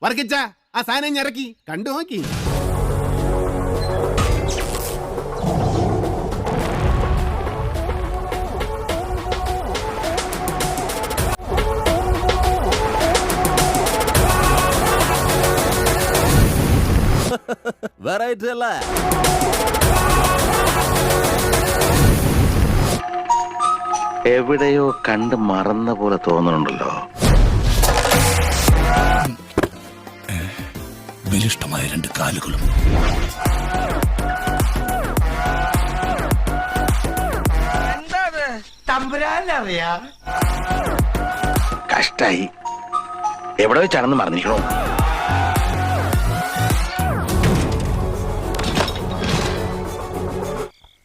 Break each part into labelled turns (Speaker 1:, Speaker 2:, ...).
Speaker 1: വർക്കിച്ച ആ സാധനം ഇറക്കി കണ്ടു നോക്കി.
Speaker 2: വെറൈറ്റി അല്ലേ?
Speaker 3: എവിടെയോ കണ്ട് മറന്ന പോലെ തോന്നുന്നുണ്ടല്ലോ.
Speaker 4: ബലിഷ്ടമായ രണ്ട് കാലുകളും.
Speaker 3: കഷ്ടായി. എവിടെ വെച്ചാണെന്ന് മറന്നിരിക്കണോ?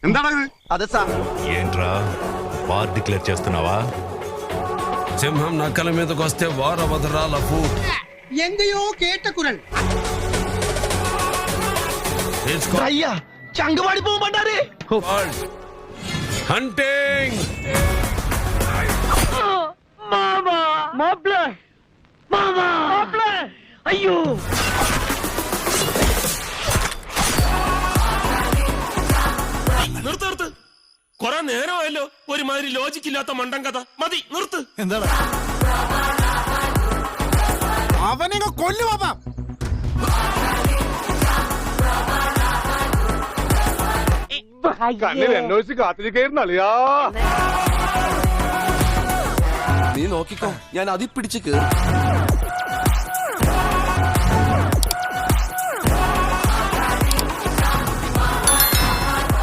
Speaker 1: എന്താണത്?
Speaker 2: అదే సార్.
Speaker 4: ఏంట్రా వార్ డిక్లేర్ చేస్తున్నావా?
Speaker 5: సింహం నక్కల మీదకి వస్తే వార వదరాల ఫూట్.
Speaker 6: எங்கேயோ கேட்ட குரல்.
Speaker 2: అయ్యా చంగవాడి పోమంటారే.
Speaker 5: హంటింగ్.
Speaker 2: మామా మాప్ల మామా మాప్ల అయ్యో.
Speaker 5: നിർത്ത്. കൊറേ നേരമായല്ലോ ഒരുമാതിരി ലോജിക്കില്ലാത്ത മണ്ടൻ കഥ. മതി നിർത്ത്.
Speaker 4: എന്താണ്?
Speaker 1: അവനെ കൊല്ലു പാപ്പാ.
Speaker 5: നീ നോക്കിക്കോ, ഞാൻ അതി പിടിച്ച് കേറി.